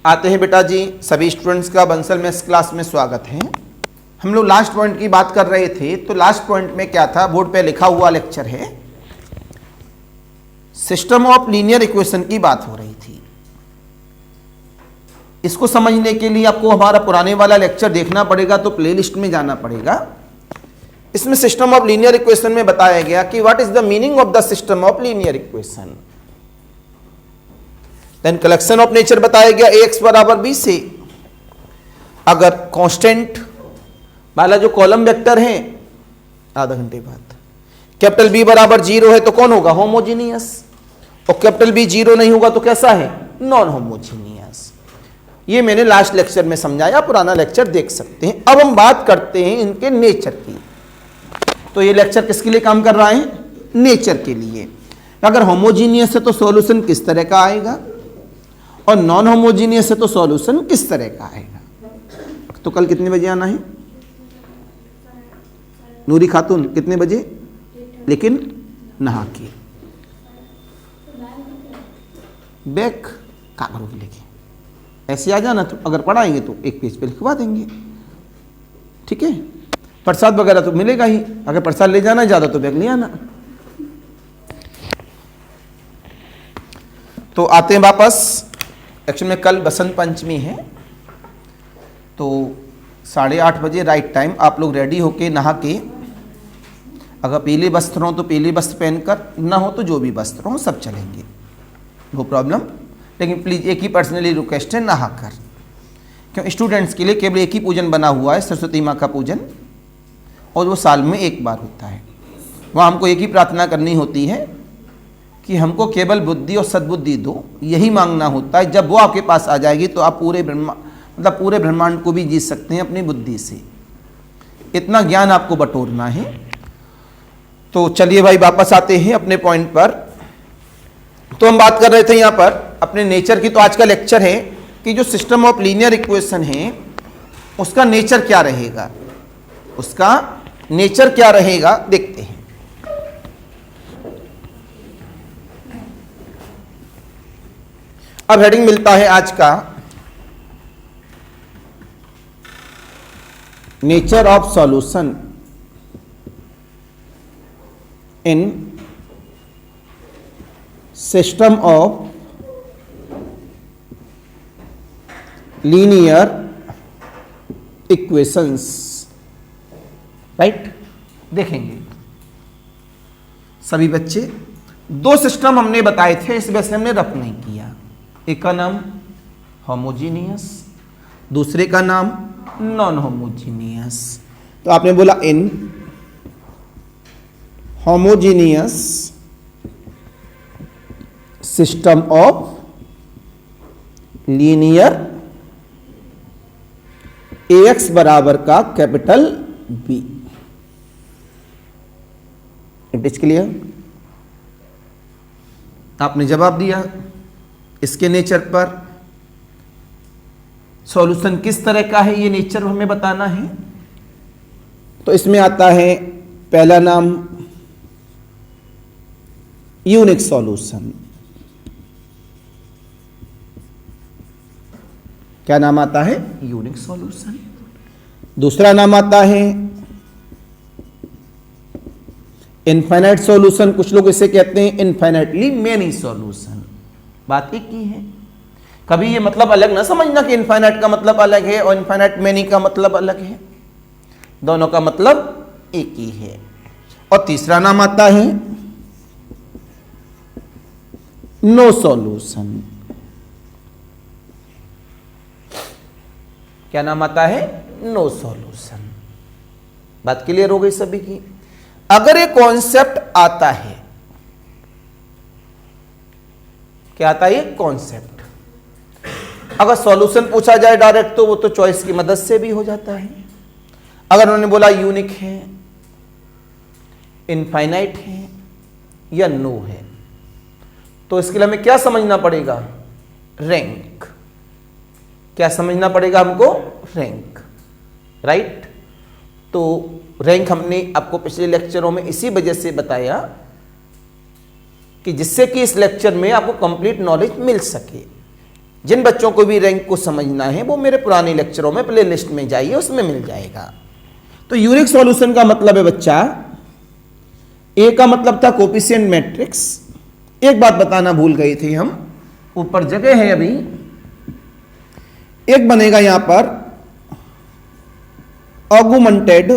आते हैं बेटा जी, सभी स्टूडेंट्स का बंसल मैथ्स क्लास में स्वागत है। हम लोग लास्ट पॉइंट की बात कर रहे थे, तो लास्ट पॉइंट में क्या था, बोर्ड पे लिखा हुआ लेक्चर है, सिस्टम ऑफ लीनियर इक्वेशन की बात हो रही थी। इसको समझने के लिए आपको हमारा पुराने वाला लेक्चर देखना पड़ेगा, तो प्लेलिस्ट में जाना पड़ेगा। इसमें सिस्टम ऑफ लीनियर इक्वेशन में बताया गया कि what is the meaning of the system of linear equation. Then collection of nature बताया गया, ax बराबर b से अगर कांस्टेंट वाला जो कॉलम वेक्टर है, आधा घंटे बाद कैपिटल B बराबर 0 है तो कौन होगा, होमोजीनियस, और कैपिटल B 0 नहीं होगा तो कैसा है, नॉन होमोजीनियस। ये मैंने लास्ट लेक्चर में समझाया, पुराना लेक्चर देख सकते हैं। अब हम बात करते हैं इनके नेचर की। तो ये लेक्चर किसके लिए काम कर रहा है, नेचर के लिए। अगर होमोजीनियस है तो सॉल्यूशन किस तरह का आएगा, और नॉन होमोजीनियस है तो सॉल्यूशन किस तरह का आएगा। तो कल कितने बजे आना है नूरी खातून, कितने बजे, लेकिन नहा के बैक क्या करोगे लेके, ऐसे आ जाना। तो अगर पढ़ाएंगे तो एक पेज पे लिखवा देंगे, ठीक है। प्रसाद वगैरह तो मिलेगा ही, अगर प्रसाद ले जाना ज्यादा तो बैग ले आना। तो आते हैं वापस। एक्चुअली में कल बसंत पंचमी है, तो 8:30 बजे राइट टाइम आप लोग रेडी होके नहा के, अगर पीले वस्त्र हो तो पीले वस्त्र पहनकर, ना हो तो जो भी वस्त्र हो सब चलेंगे, नो प्रॉब्लम। लेकिन प्लीज एक ही पर्सनली रिक्वेस्ट है, नहा कर, क्यों स्टूडेंट्स के लिए केवल एक ही पूजन बना हुआ है, सरस्वती माँ का पूजन, और वो साल में एक बार होता है। वहाँ हमको एक ही प्रार्थना करनी होती है कि हमको केवल बुद्धि और सद्बुद्धि दो, यही मांगना होता है। जब वो आपके पास आ जाएगी तो आप पूरे ब्रह्मांड को भी जीत सकते हैं अपनी बुद्धि से। इतना ज्ञान आपको बटोरना है। तो चलिए भाई वापस आते हैं अपने पॉइंट पर। तो हम बात कर रहे थे यहाँ पर अपने नेचर की। तो आज का लेक्चर है कि जो सिस्टम ऑफ लीनियर इक्वेशन है उसका नेचर क्या रहेगा, उसका नेचर क्या रहेगा देखते हैं। अब हेडिंग मिलता है आज का, nature of solution in system of linear equations. Right, देखेंगे सभी बच्चे। दो सिस्टम हमने बताए थे, इस वजह से हमने रफ नहीं किया। एक का नाम होमोजीनियस, दूसरे का नाम नॉन होमोजीनियस। तो आपने बोला in homogeneous system of linear ax बराबर का capital B। It is clear. आपने जवाब दिया इसके नेचर पर। सॉल्यूशन किस तरह का है ये नेचर हमें बताना है। तो इसमें आता है पहला नाम यूनिक सॉल्यूशन। क्या नाम आता है, यूनिक सॉल्यूशन। दूसरा नाम आता है इनफाइनाइट सॉल्यूशन। कुछ लोग इसे कहते हैं इनफाइनाइटली मेनी सॉल्यूशन। बात एक ही है, कभी ये मतलब अलग ना समझना कि इनफाइनाइट का मतलब अलग है और इनफाइनाइट मेनी का मतलब अलग है, दोनों का मतलब एक ही है। और तीसरा नाम आता है नो सॉल्यूशन। क्या नाम आता है, नो सॉल्यूशन। बात क्लियर हो गई सभी की। अगर ये कॉन्सेप्ट आता है, क्या आता है, कॉन्सेप्ट। अगर सॉल्यूशन पूछा जाए डायरेक्ट तो वो तो चॉइस की मदद से भी हो जाता है। अगर उन्होंने बोला यूनिक है, इनफाइनाइट है या नो है, तो इसके लिए हमें क्या समझना पड़ेगा, रैंक। क्या समझना पड़ेगा हमको, रैंक। राइट। तो रैंक हमने आपको पिछले लेक्चरों में इसी वजह से बताया कि जिससे कि इस लेक्चर में आपको कंप्लीट नॉलेज मिल सके। जिन बच्चों को भी रैंक को समझना है वो मेरे पुराने लेक्चरों में प्ले लिस्ट में जाइए, उसमें मिल जाएगा। तो यूनिक सॉल्यूशन का मतलब है बच्चा, ए का मतलब था कोफिशिएंट मैट्रिक्स। एक बात बताना भूल गए थे हम, ऊपर जगह है अभी, एक बनेगा यहां पर augmented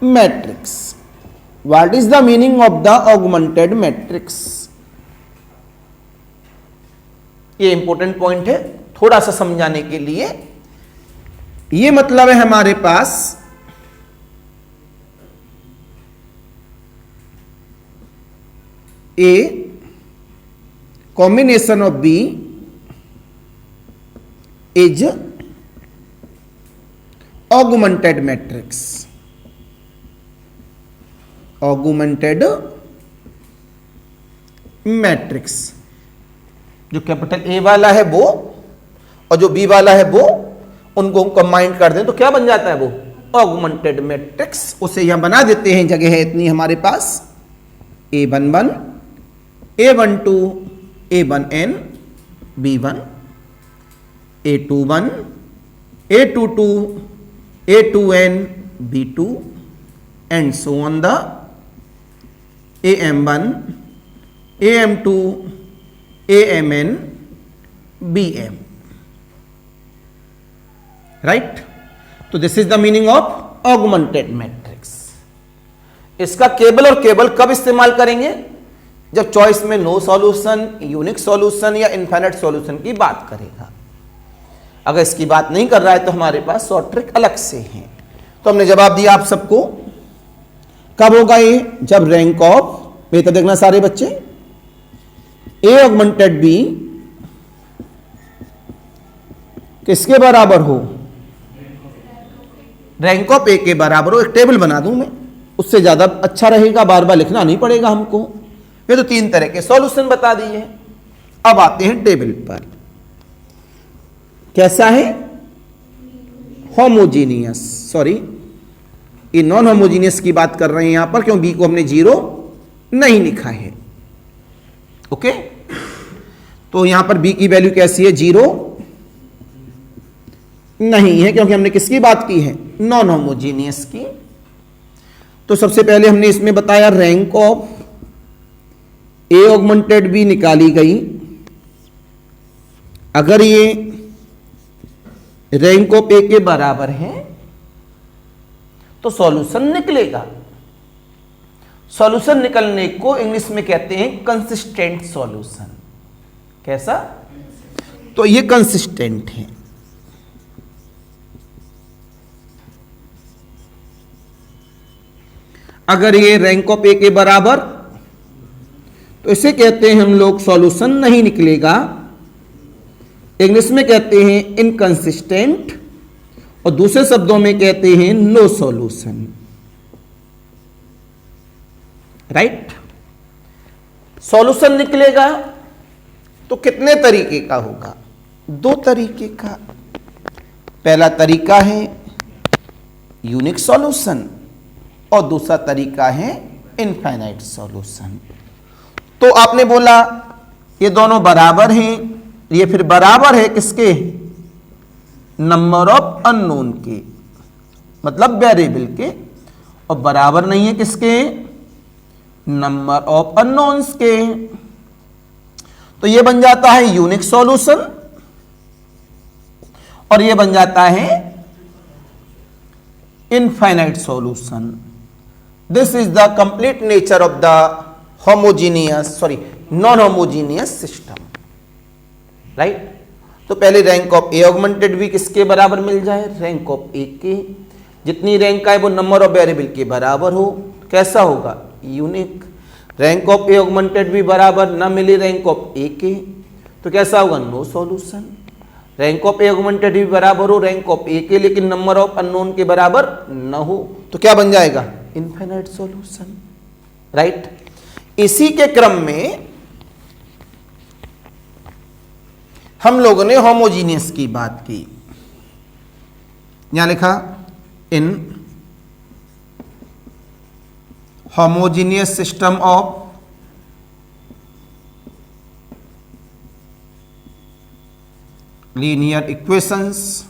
matrix. What is the meaning of the augmented matrix? ये इंपॉर्टेंट पॉइंट है थोड़ा सा समझाने के लिए। ये मतलब है हमारे पास A combination of B is augmented matrix. Augmented matrix, जो कैपिटल ए वाला है वो और जो बी वाला है वो, उनको कंबाइन कर दें तो क्या बन जाता है वो ऑगुमेंटेड मैट्रिक्स। उसे यहां बना देते हैं, जगह है इतनी हमारे पास, A11 A12 A1n B1 A21 A22 A2n B2 and so on the AM1 AM2 AMN BM, right. तो this is the meaning of augmented matrix. इसका केवल और केवल कब इस्तेमाल करेंगे? जब चॉइस में नो सॉल्यूशन, यूनिक सॉल्यूशन या इनफाइनाइट सॉल्यूशन की बात करेगा। अगर इसकी बात नहीं कर रहा है तो हमारे पास शॉर्ट ट्रिक अलग से है। तो हमने जवाब दिया आप सबको। कब होगा ये? जब रैंक ऑफ, बेहतर देखना सारे बच्चे, ए ऑगमेंटेड बी किसके बराबर हो? रैंक ऑफ ए के बराबर हो। एक टेबल बना दूं मैं, उससे ज्यादा अच्छा रहेगा, बार बार लिखना नहीं पड़ेगा हमको। ये तो 3 तरह के सॉल्यूशन बता दिए। अब आते हैं टेबल पर। कैसा है? होमोजीनियस, सॉरी ये नॉन होमोजीनियस की बात कर रहे हैं यहां पर, क्यों बी को हमने 0 नहीं लिखा है। ओके, तो यहां पर बी की वैल्यू कैसी है? 0 नहीं है, क्योंकि हमने किसकी बात की है? नॉन होमोजीनियस की। तो सबसे पहले हमने इसमें बताया rank of A augmented B निकाली गई। अगर ये रैंक ऑफ ए के बराबर है तो सॉल्यूशन निकलेगा। सॉल्यूशन निकलने को इंग्लिश में कहते हैं कंसिस्टेंट सॉल्यूशन। कैसा? तो ये कंसिस्टेंट है। अगर ये रैंक ऑफ ए के बराबर, तो इसे कहते हैं हम लोग सॉल्यूशन नहीं निकलेगा। इंग्लिश में कहते हैं इनकंसिस्टेंट, और दूसरे शब्दों में कहते हैं नो सॉल्यूशन, राइट। सॉल्यूशन निकलेगा तो कितने तरीके का होगा? 2 तरीके का। पहला तरीका है यूनिक सॉल्यूशन और दूसरा तरीका है इनफाइनाइट सॉल्यूशन। तो आपने बोला ये दोनों बराबर हैं, ये फिर बराबर है किसके? नंबर ऑफ अननोन के, मतलब वेरिएबल के, और बराबर नहीं है किसके? नंबर ऑफ अननोन्स के। तो ये बन जाता है यूनिक सॉल्यूशन और ये बन जाता है infinite solution. This is the complete nature of the homogeneous, sorry non homogeneous system, right. तो पहले rank of A augmented B किसके बराबर मिल जाए? रैंक ऑफ ए के। जितनी रैंक आए वो नंबर ऑफ वेरिएबल के बराबर हो। कैसा होगा? Unique. Rank of A augmented B बराबर न मिले रैंक ऑफ ए के, तो कैसा होगा? No solution. Rank of A augmented B बराबर हो रैंक ऑफ ए के, लेकिन नंबर ऑफ अननोन के बराबर न हो, तो क्या बन जाएगा? Infinite solution, right. इसी के क्रम में हम लोगों ने होमोजीनियस की बात की। यहां लिखा in homogeneous system of linear equations,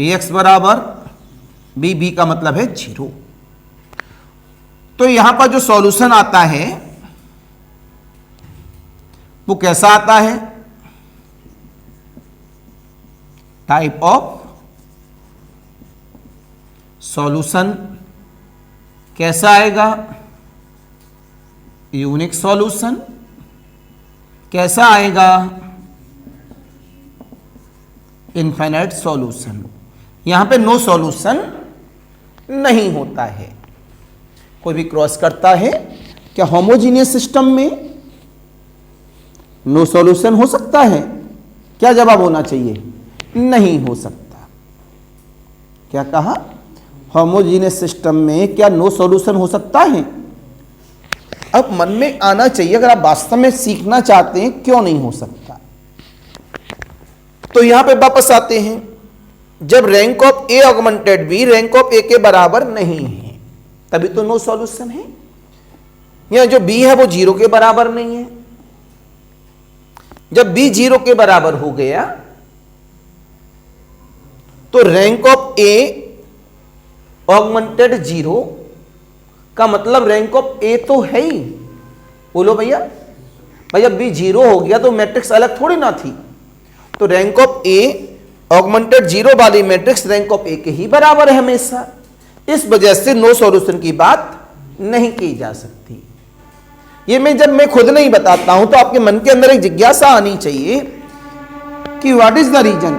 Ax बराबर बी, बी का मतलब है 0। तो यहां पर जो सॉल्यूशन आता है वो कैसा आता है? टाइप ऑफ सॉल्यूशन कैसा आएगा? Unique solution. कैसा आएगा? Infinite solution. यहां पे नो सॉल्यूशन नहीं होता है। कोई भी क्रॉस करता है क्या होमोजीनियस सिस्टम में नो सॉल्यूशन हो सकता है? क्या जवाब होना चाहिए? नहीं हो सकता। क्या कहा? होमोजीनियस सिस्टम में क्या नो सॉल्यूशन हो सकता है? अब मन में आना चाहिए, अगर आप वास्तव में सीखना चाहते हैं क्यों नहीं हो सकता। तो यहां पे वापस आते हैं, जब rank of A augmented B rank of A के बराबर नहीं है तभी तो नो सॉल्यूशन है। यहां जो बी है वो 0 के बराबर नहीं है। जब बी 0 के बराबर हो गया तो रैंक ऑफ ए ऑगमेंटेड 0 का मतलब रैंक ऑफ ए तो है ही। बोलो भैया, भाई जब बी 0 हो गया तो मैट्रिक्स अलग थोड़ी ना थी। तो रैंक ऑफ ए ऑगमेंटेड 0 वाली मैट्रिक्स रैंक ऑफ ए के ही बराबर है हमेशा। इस वजह से नो सॉल्यूशन की बात नहीं की जा सकती। ये जब मैं खुद नहीं बताता हूं तो आपके मन के अंदर एक जिज्ञासा आनी चाहिए कि व्हाट इज द रीजन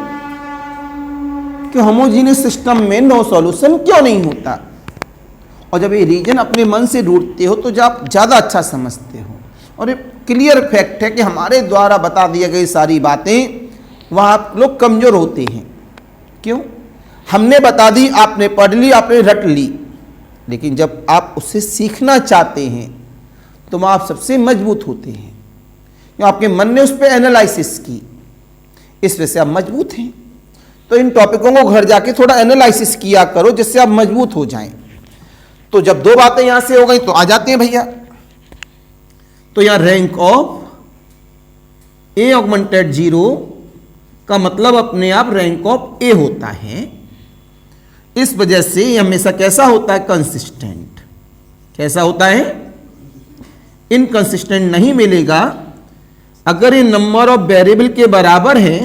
कि होमोजीनियस सिस्टम में नो सॉल्यूशन क्यों नहीं होता। और जब ये रीजन अपने मन से ढूंढते हो तो जब आप ज्यादा अच्छा समझते हो। और ये क्लियर फैक्ट है कि हमारे द्वारा बता दिए गई सारी बातें वहां आप लोग कमजोर होते हैं। क्यों? हमने बता दी, आपने पढ़ ली, आपने रट ली, लेकिन जब आप उससे सीखना चाहते हैं तो वहां आप सबसे मजबूत होते हैं। क्यों? आपके मन ने उस पर एनालिसिस की, इस वजह से आप मजबूत हैं। तो इन टॉपिकों को घर जाके थोड़ा एनालिसिस किया करो जिससे आप मजबूत हो जाएं। तो जब दो बातें यहां से हो गई तो आ जाते हैं भैया। तो यहां रैंक ऑफ ए ऑगमेंटेड 0 का मतलब अपने आप रैंक ऑफ ए होता है। इस वजह से ये हमेशा कैसा होता है? कंसिस्टेंट। कैसा होता है? इनकंसिस्टेंट नहीं मिलेगा। अगर ये नंबर ऑफ वेरिएबल के बराबर है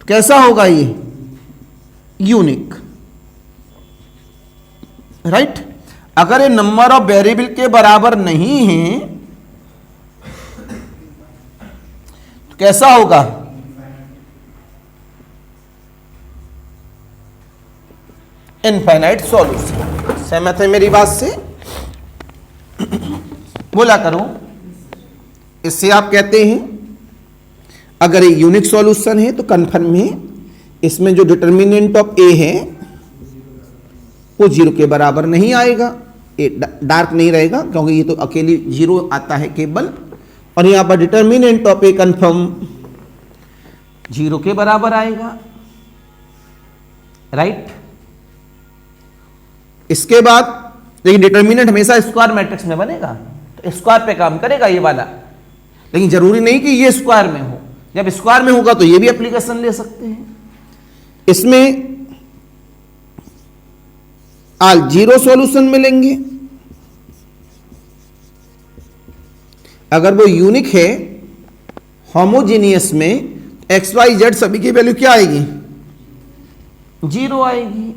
तो कैसा होगा? ये यूनिक, राइट। अगर ये नंबर ऑफ वेरिएबल के बराबर नहीं है तो कैसा होगा? Infinite solution. सहमत है मेरी बात से? बोला करो। इससे आप कहते हैं अगर ये यूनिक सॉल्यूशन है तो कन्फर्म है इसमें जो डिटर्मिनेंट ऑफ ए है वो 0 के बराबर नहीं आएगा। ए डार्क नहीं रहेगा क्योंकि ये तो अकेली 0 आता है केवल। और यहां पर डिटर्मिनेंट ऑफ ए कन्फर्म 0 के बराबर आएगा, राइट। इसके बाद लेकिन डिटर्मिनेंट हमेशा स्क्वायर मैट्रिक्स में बनेगा तो स्क्वायर पे काम करेगा ये वाला, लेकिन जरूरी नहीं कि ये स्क्वायर में हो। जब स्क्वायर में होगा तो ये भी एप्लीकेशन ले सकते हैं। इसमें ऑल 0 सॉल्यूशन मिलेंगे। अगर वो यूनिक है होमोजीनियस में एक्स वाई जेड सभी की वैल्यू क्या आएगी? 0 आएगी।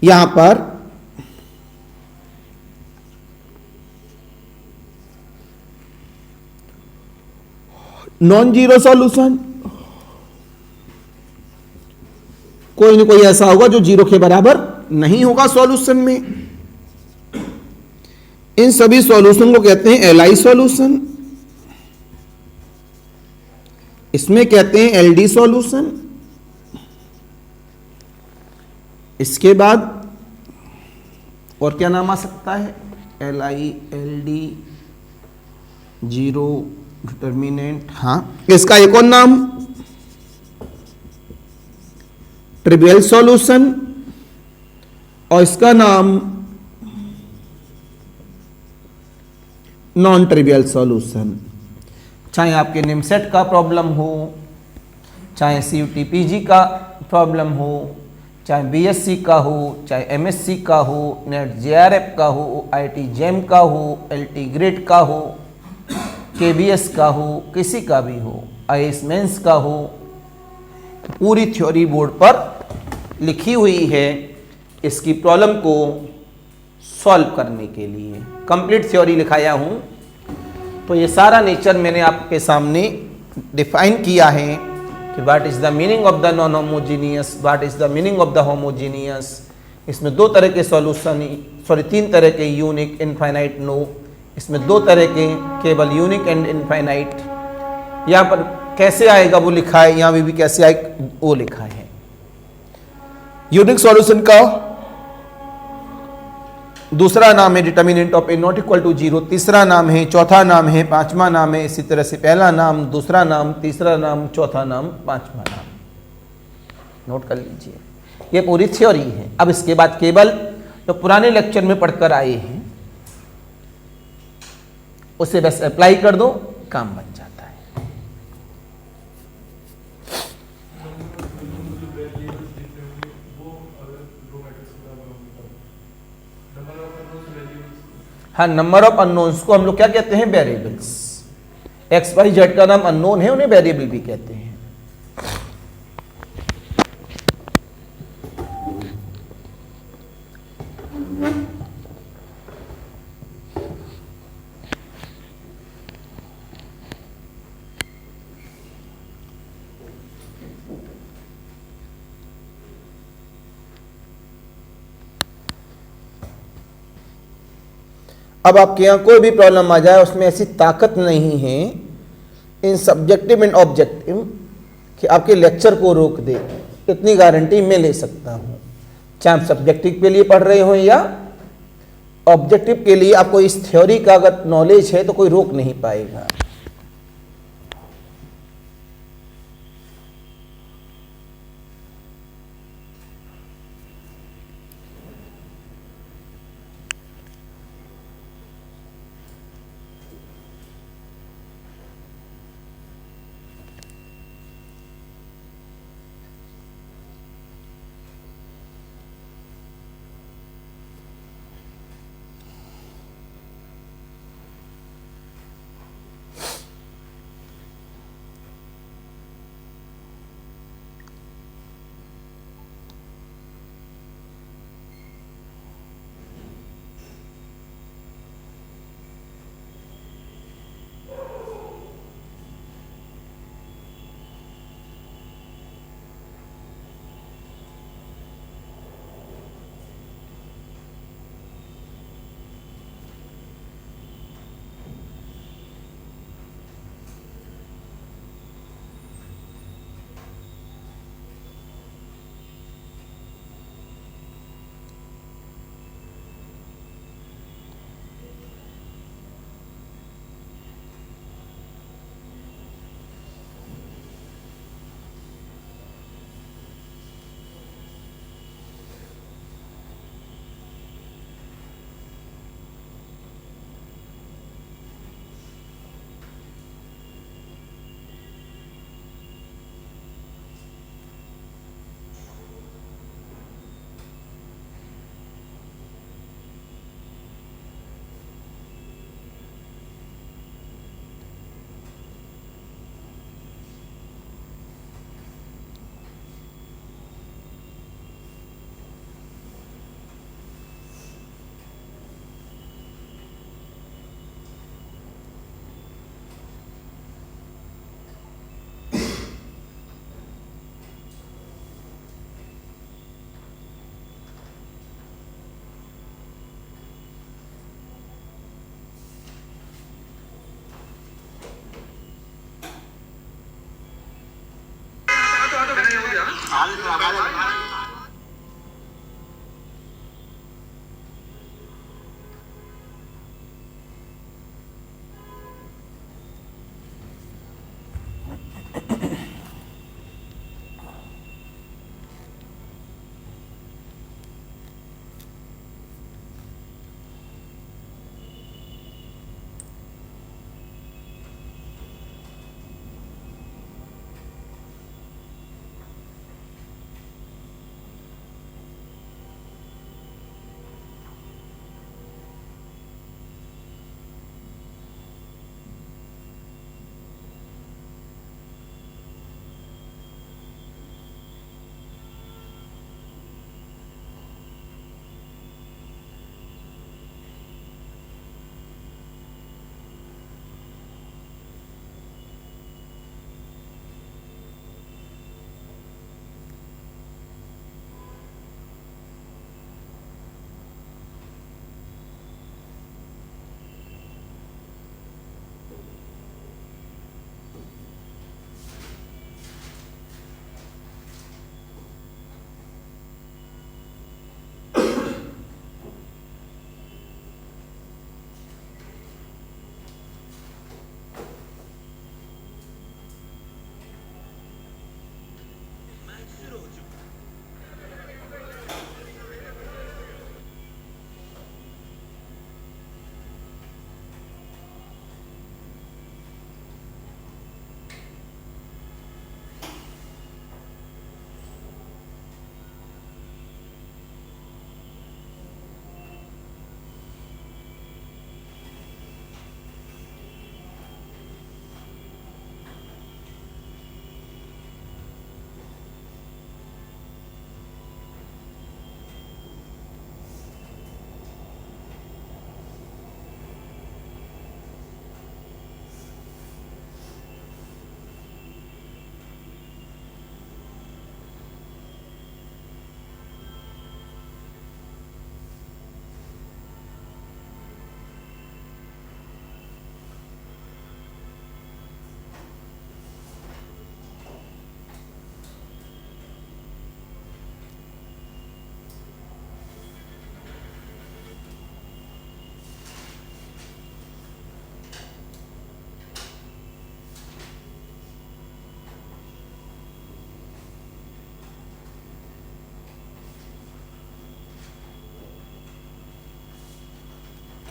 यहां पर नॉन जीरो सॉल्यूशन कोई ना कोई ऐसा होगा जो 0 के बराबर नहीं होगा सॉल्यूशन में। इन सभी सॉल्यूशन को कहते हैं एलआई सॉल्यूशन। इसमें कहते हैं एलडी सॉल्यूशन। इसके बाद और क्या नाम आ सकता है? LI, LD, 0 determinant. हाँ, इसका एक और नाम ट्रिवियल सॉल्यूशन और इसका नाम नॉन ट्रिवियल सॉल्यूशन। चाहे आपके निमसेट का प्रॉब्लम हो, चाहे CUT-PG का प्रॉब्लम हो, चाहे BSc का हो, चाहे MSc का हो, नेट JRF का हो, IIT JEM का हो, LT ग्रेड का हो, KBS का हो, किसी का भी हो, IAS मेंस का हो, पूरी थ्योरी बोर्ड पर लिखी हुई है इसकी प्रॉब्लम को सॉल्व करने के लिए। कंप्लीट थ्योरी लिखाया हूँ। तो ये सारा नेचर मैंने आपके सामने डिफाइन किया है कि what is the meaning of the non homogeneous, what is the meaning of the homogeneous. इसमें दो तरह के सॉल्यूशन, तीन तरह के, यूनिक, इनफाइनाइट, नो। इसमें दो तरह के, केवल यूनिक एंड इनफाइनाइट। यहाँ पर कैसे आएगा वो लिखा है, यहाँ भी कैसे आए वो लिखा है। यूनिक सॉल्यूशन का दूसरा नाम है determinant of A not equal to 0, तीसरा नाम है, चौथा नाम है, पांचवा नाम है। इसी तरह से पहला नाम, दूसरा नाम, तीसरा नाम, चौथा नाम, पांचवा नाम। नोट कर लीजिए, ये पूरी थ्योरी है। अब इसके बाद केवल जो पुराने लेक्चर में पढ़कर आए हैं उसे बस अप्लाई कर दो, काम बन जाता है। हाँ, नंबर ऑफ अननोन्स को हम लोग क्या कहते हैं? वेरिएबल्स। XYZ का नाम अननोन है, उन्हें वेरिएबल भी कहते हैं। अब आपके यहाँ कोई भी प्रॉब्लम आ जाए, उसमें ऐसी ताकत नहीं है इन सब्जेक्टिव एंड ऑब्जेक्टिव कि आपके लेक्चर को रोक दे। इतनी गारंटी मैं ले सकता हूँ। चाहे आप सब्जेक्टिव के लिए पढ़ रहे हो या ऑब्जेक्टिव के लिए, आपको इस थ्योरी का अगर नॉलेज है तो कोई रोक नहीं पाएगा।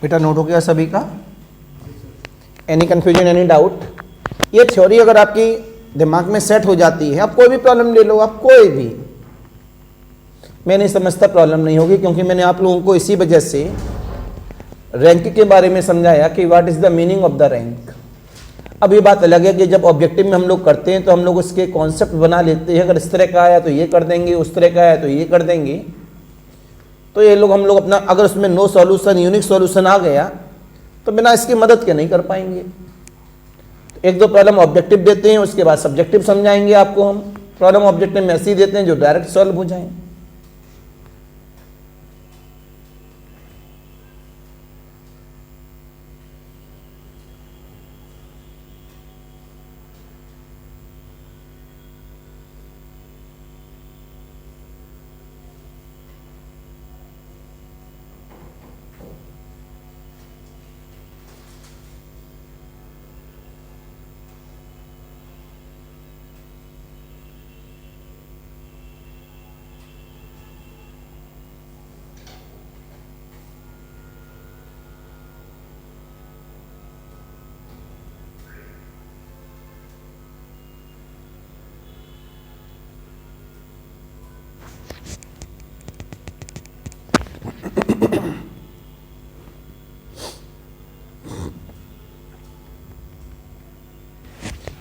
बेटा नोट हो गया सभी का? Any confusion, any doubt? ये थ्योरी अगर आपकी दिमाग में सेट हो जाती है, आप कोई भी प्रॉब्लम ले लो, आप कोई भी, मैं नहीं समझता प्रॉब्लम नहीं होगी, क्योंकि मैंने आप लोगों को इसी वजह से रैंक के बारे में समझाया कि what is the meaning of the rank. अब ये बात अलग है कि जब ऑब्जेक्टिव में हम लोग करते हैं तो हम लोग उसके कॉन्सेप्ट बना लेते हैं, अगर इस तरह का आया तो ये कर देंगे, उस तरह का आया तो ये कर देंगे, तो ये लोग हम लोग अपना, अगर उसमें नो सॉल्यूशन यूनिक सॉल्यूशन आ गया तो बिना इसकी मदद के नहीं कर पाएंगे। एक दो प्रॉब्लम ऑब्जेक्टिव देते हैं, उसके बाद सब्जेक्टिव समझाएंगे आपको हम। प्रॉब्लम ऑब्जेक्टिव में ऐसी देते हैं जो डायरेक्ट सॉल्व हो जाए।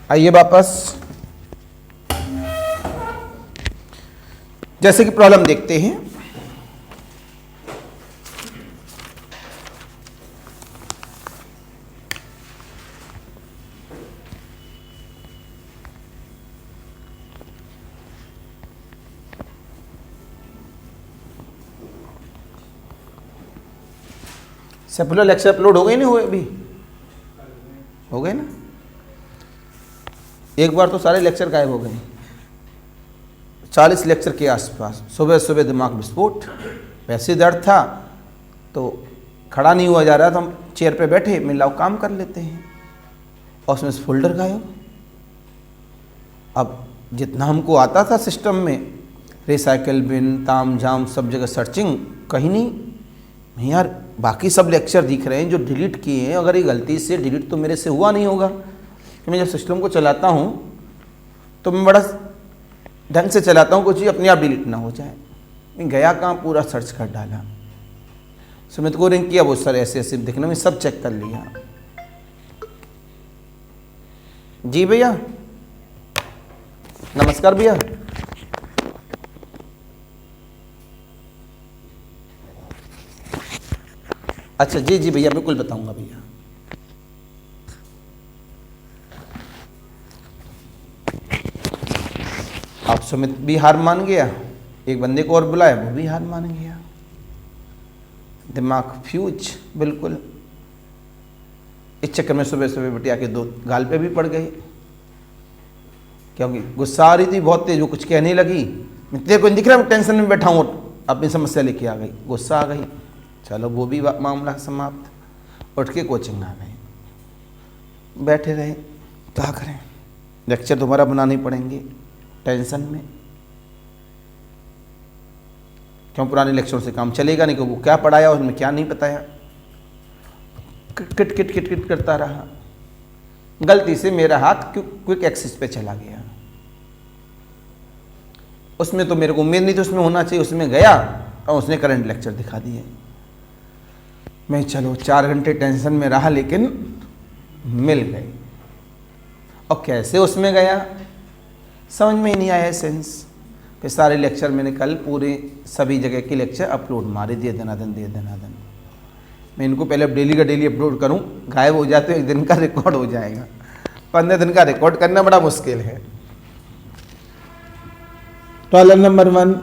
आइए वापस, जैसे कि प्रॉब्लम देखते हैं। सेपुलर लेक्चर अपलोड हो गए नहीं हुए? अभी हो गए ना? एक बार तो सारे लेक्चर गायब हो गए, 40 लेक्चर के आसपास। सुबह सुबह दिमाग विस्फोट, वैसे दर्द था तो खड़ा नहीं हुआ जा रहा था, हम चेयर पे बैठे, मैं लाओ काम कर लेते हैं, और उसमें से फोल्डर गायब। अब जितना हमको आता था सिस्टम में, रिसाइकिल बिन, ताम झाम, सब जगह सर्चिंग, कहीं नहीं यार, बाकी सब लेक्चर दिख रहे हैं जो डिलीट किए हैं। अगर ये गलती से डिलीट तो मेरे से हुआ नहीं होगा, कि मैं जब सिस्टम को चलाता हूँ तो मैं बड़ा ढंग से चलाता हूँ, कुछ भी अपने आप डिलीट ना हो जाए। मैं गया कहाँ, पूरा सर्च कर डाला, सुमित को रिंग किया, वो सर ऐसे ऐसे दिखने में सब चेक कर लिया। जी भैया, नमस्कार भैया। अच्छा जी जी भैया, बिल्कुल बताऊंगा भैया। आप सुमित भी हार मान गया, एक बंदे को और बुलाया, वो भी हार मान गया। दिमाग फ्यूज बिल्कुल। इस चक्कर में सुबह सुबह बिटिया के 2 गाल पे भी पड़ गए, क्योंकि गुस्सा आ रही थी बहुत तेज, वो कुछ कहने लगी, मैं तेरे को दिख रहा, मैं टेंशन में बैठा हूँ, अपनी समस्या लेके आ गई, गुस्सा आ गई। चलो वो भी मामला समाप्त। उठ के कोचिंग आ गए, बैठे रहे, क्या करें, लेक्चर दोबारा बनाने पड़ेंगे, टेंशन में। क्यों, पुराने लेक्चर से काम चलेगा नहीं, क्योंकि वो क्या पढ़ाया उसमें क्या नहीं बताया, kit kit kit kit kit करता रहा। गलती से मेरा हाथ क्विक एक्सिस पे चला गया, उसमें तो मेरे को उम्मीद नहीं थी उसमें होना चाहिए, उसमें गया और उसने करंट लेक्चर दिखा दिए। मैं चलो 4 घंटे टेंशन में रहा, लेकिन मिल गई। और कैसे उसमें गया समझ में ही नहीं आया सेंस। फिर सारे लेक्चर मैंने कल पूरे सभी जगह के लेक्चर अपलोड मारे दिए, दनादन दिए दनादन। मैं इनको पहले डेली का डेली अपलोड करूं, गायब हो जाते, 1 दिन का रिकॉर्ड हो जाएगा। 15 दिन का रिकॉर्ड करना बड़ा मुश्किल है। प्रॉब्लम नंबर 1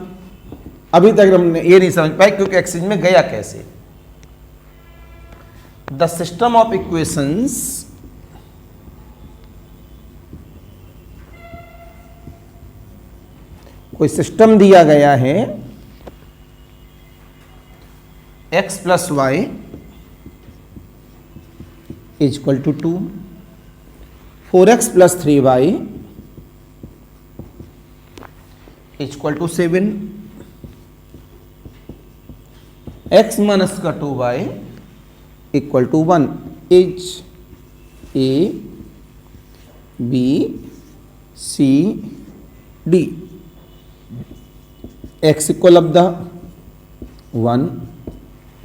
अभी तक हमने ये नहीं समझ पाए क्योंकि एक्सिस में गया कैसे। द सिस्टम ऑफ इक्वेशंस कोई सिस्टम दिया गया है, x plus y is equal to 2, 4x plus 3y is equal to 7, x minus का 2y equal to 1 is A B C D. X equal of the 1,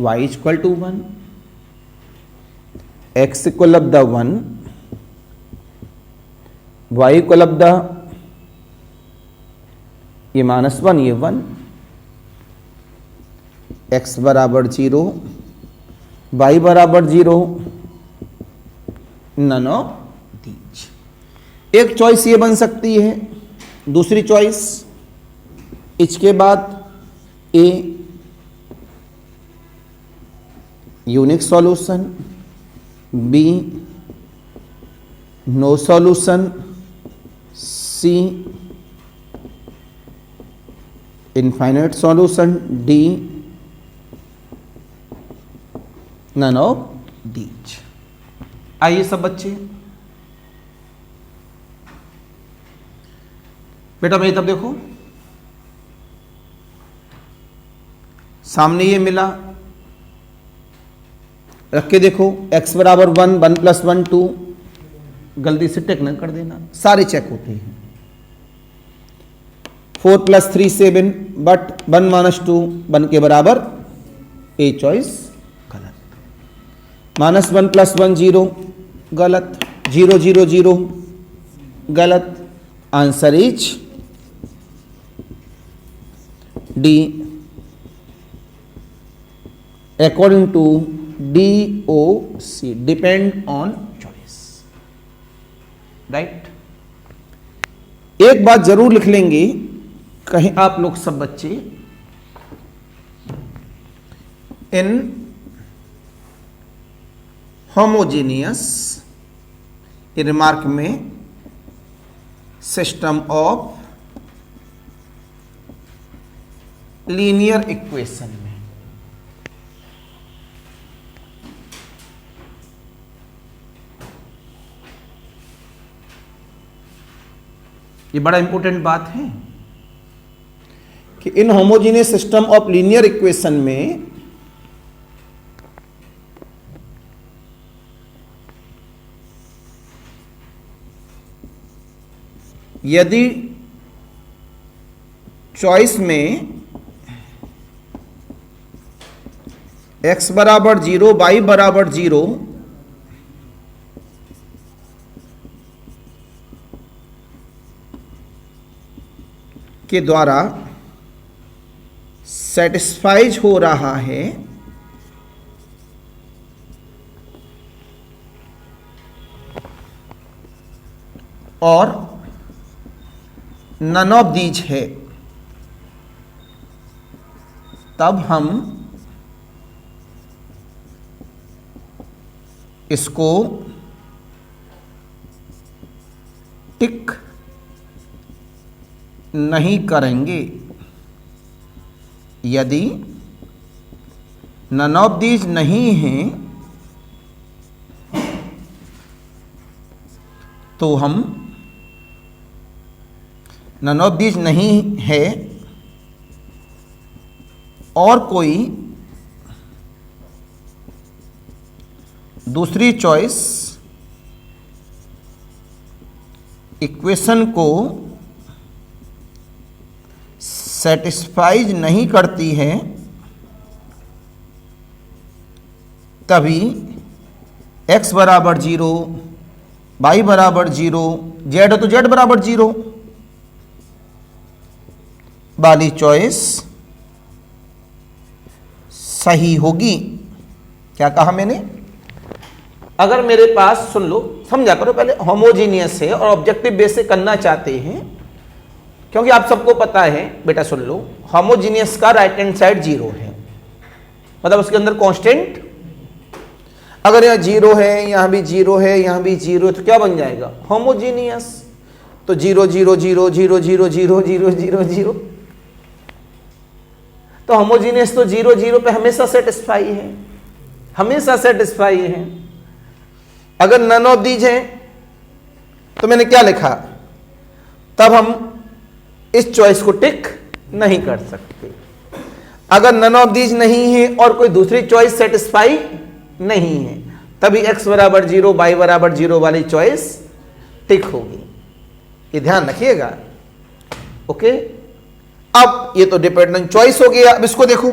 y equal to 1, x equal of the 1, y equal of the ये -1 ये 1, x बराबर 0, y बराबर 0, none of these. एक choice ये बन सकती है। दूसरी चॉइस इसके बाद A unique solution, B no solution, C infinite solution, D none of these. आइए सब बच्चे, बेटा मेरी तरफ देखो, सामने ये मिला, रख के देखो, x बराबर 1, 1 + 1 2, गलती से टेक न कर देना, सारे चेक होते हैं। 4 + 3 7, बट 1 - 2 1 के बराबर, ए चॉइस गलत। -1 + 1 0 गलत, 0 0 0 गलत, answer is D according to DOC, depend on choice, right. एक बात जरूर लिख लेंगे, कहीं आप लोग सब बच्चे इन होमोजेनियस रिमार्क में सिस्टम ऑफ लीनियर इक्वेशन में ये बड़ा इंपॉर्टेंट बात है कि in homogeneous system of linear equation में यदि चॉइस में x बराबर 0, y बराबर 0 के द्वारा सेटिस्फाइज हो रहा है, और नन ऑफ दीज है, तब हम इसको टिक नहीं करेंगे। यदि नन ऑफ दीज नहीं हैं तो हम नन ऑफ दीज नहीं है और कोई दूसरी चॉइस इक्वेशन को सेटिस्फाइज नहीं करती है, तभी x बराबर 0, y बराबर 0, z है तो z बराबर 0 वाली चॉइस सही होगी। क्या कहा मैंने? अगर मेरे पास, सुन लो, समझा करो पहले, होमोजीनियस है और ऑब्जेक्टिव बेस से करना चाहते हैं, क्योंकि आप सबको पता है, बेटा सुन लो, होमोजीनियस का राइट हैंड साइड 0 है, मतलब उसके अंदर कांस्टेंट, अगर यहाँ 0 है, यहाँ भी 0 है, यहाँ भी 0 है, तो क्या बन जाएगा? होमोजीनियस। तो 0 0 0 0 0 0 0 0 0, तो होमोजीनियस तो 0 0 पे हमेशा सेटिस्फाई है, हमेशा सेटिस्फाई है। अगर नन ऑफ दीज है तो मैंने क्या लिखा, तब हम इस चॉइस को टिक नहीं कर सकते। अगर नन ऑफ दीज नहीं है और कोई दूसरी चॉइस सेटिस्फाई नहीं है, तभी x बराबर 0 y बराबर 0 वाली चॉइस टिक होगी, ये ध्यान रखिएगा। ओके, अब ये तो डिपेंडेंट चॉइस हो गया। अब इसको देखो,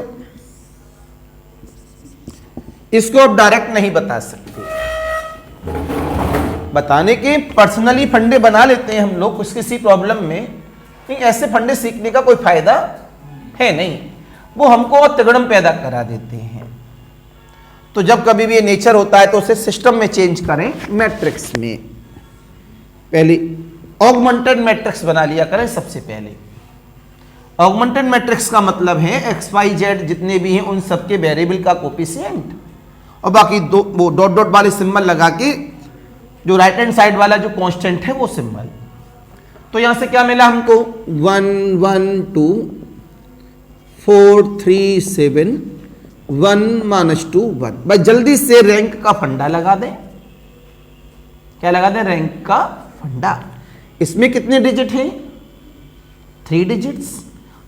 इसको अब डायरेक्ट नहीं बता सकते, बताने के पर्सनली फंडे बना लेते हैं हम लोग कुछ किसी प्रॉब्लम में, नहीं ऐसे फंडे सीखने का कोई फायदा है नहीं, वो हमको तिगड़म पैदा करा देते हैं। तो जब कभी भी ये नेचर होता है तो उसे सिस्टम में चेंज करें, मैट्रिक्स में पहले ऑगमेंटेड मैट्रिक्स बना लिया करें। सबसे पहले ऑगमेंटेड मैट्रिक्स का मतलब है एक्स वाई जेड जितने भी हैं उन सबके वेरिएबल का कोफिशिएंट, और बाकी दो वो डॉट डॉट वाले सिंबल लगा के जो राइट हैंड साइड वाला जो कांस्टेंट है वो सिंबल। तो यहां से क्या मिला हमको 1 1 2 4 3 7 1 -2 1। भाई जल्दी से रैंक का फंडा लगा दें। क्या लगा दें? रैंक का फंडा। इसमें कितने डिजिट हैं? 3 डिजिट्स।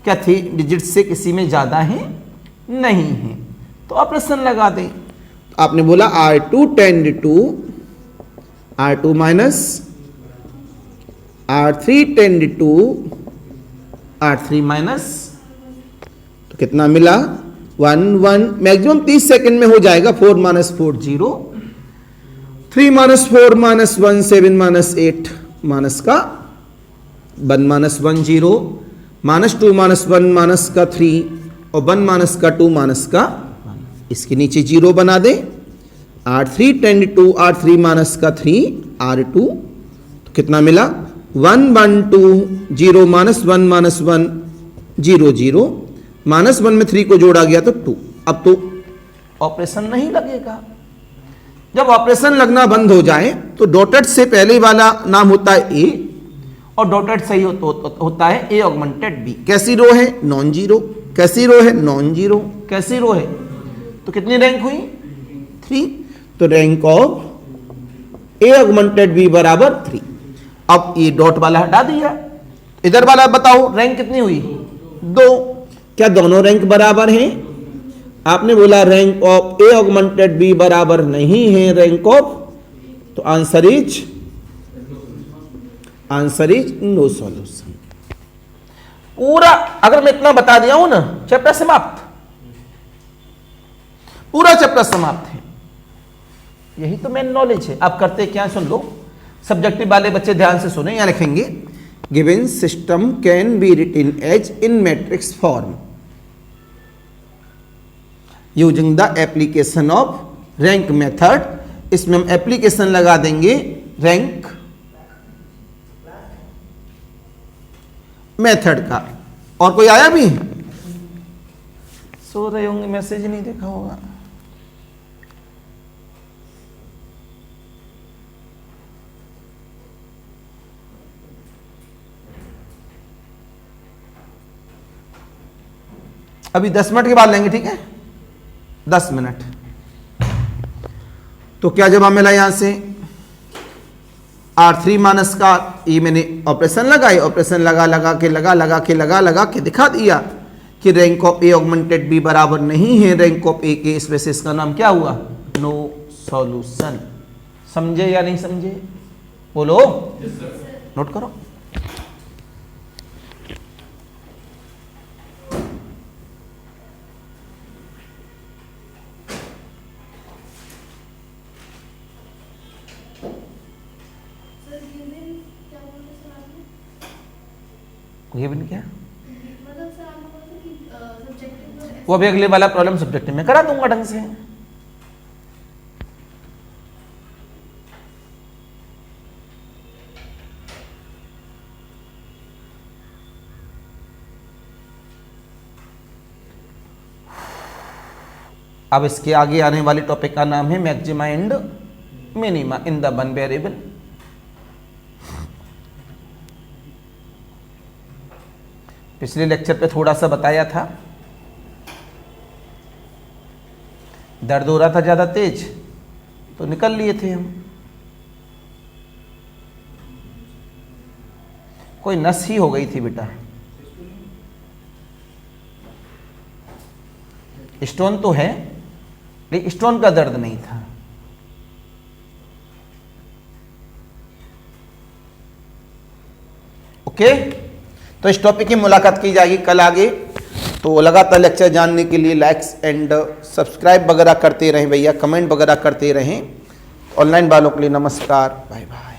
क्या 3 डिजिट से किसी में ज्यादा है? नहीं है, तो ऑपरेशन लगा दें। तो आपने बोला R2 tend to R2 minus R3 tend to R3 minus, तो कितना मिला 1 1। मैक्सिमम 30 सेकंड में हो जाएगा। 4 - 4 0, 3 - 4 - 1 7 - 8 माइनस का 1 - 1 0, -2 - 1 माइनस का 3 और 1 माइनस का 2 माइनस का 1। इसके नीचे 0 बना दे। R3 tend to R3 minus का 3 R2, तो कितना मिला 1 1 2 0 -1 -1 0 0, -1 में 3 को जोड़ा गया तो 2। अब तो ऑपरेशन नहीं लगेगा। जब ऑपरेशन लगना बंद हो जाए तो डॉटेड से पहले वाला नाम होता है ए, और डॉटेड सही होता है ए ऑगमेंटेड बी। कैसी रो है? Non zero. कैसी रो है? Non zero. कैसी रो है? तो कितनी रैंक हुई? 3। तो rank of A augmented B बराबर 3। अब ये डॉट वाला हटा दिया, इधर वाला बताओ रैंक कितनी हुई? 2। क्या दोनों रैंक बराबर हैं? आपने बोला rank of A augmented B बराबर नहीं है रैंक ऑफ, तो आंसर इज नो सॉल्यूशन। पूरा अगर मैं इतना बता दिया हूं ना, चैप्टर समाप्त, पूरा चैप्टर समाप्त है। यही तो मेन नॉलेज है। आप करते क्या? सुन लो, सब्जेक्टिव वाले बच्चे ध्यान से सुने। यहां लिखेंगे given system can be written as in matrix form using the application of rank method. इसमें हम एप्लीकेशन लगा देंगे रैंक मेथड का। और कोई आया भी? सो रहे होंगे, मैसेज नहीं देखा होगा। अभी 10 मिनट के बाद लेंगे, ठीक है? 10 मिनट। तो क्या जवाब मिला यहां से? R3 माइनस का ये मैंने ऑपरेशन लगाई, ऑपरेशन लगा के दिखा दिया कि rank of A augmented B बराबर नहीं है रैंक ऑफ ए के। इस वजह से इसका नाम क्या हुआ? No solution. समझे या नहीं समझे? बोलो। नोट करो। गिवन क्या? वो अभी अगले वाला प्रॉब्लम सब्जेक्टिव में करा दूंगा ढंग से। अब इसके आगे आने वाले टॉपिक का नाम है maxima and minima in the one variable. पिछले लेक्चर पे थोड़ा सा बताया था, दर्द हो रहा था ज्यादा तेज तो निकल लिए थे हम। कोई नस ही हो गई थी बेटा। स्टोन तो है लेकिन स्टोन का दर्द नहीं था। ओके, तो इस टॉपिक की मुलाकात की जाएगी कल आगे। तो लगातार लेक्चर जानने के लिए लाइक्स एंड सब्सक्राइब वगैरह करते रहें भैया, कमेंट वगैरह करते रहें। ऑनलाइन वालों के लिए नमस्कार, बाय बाय।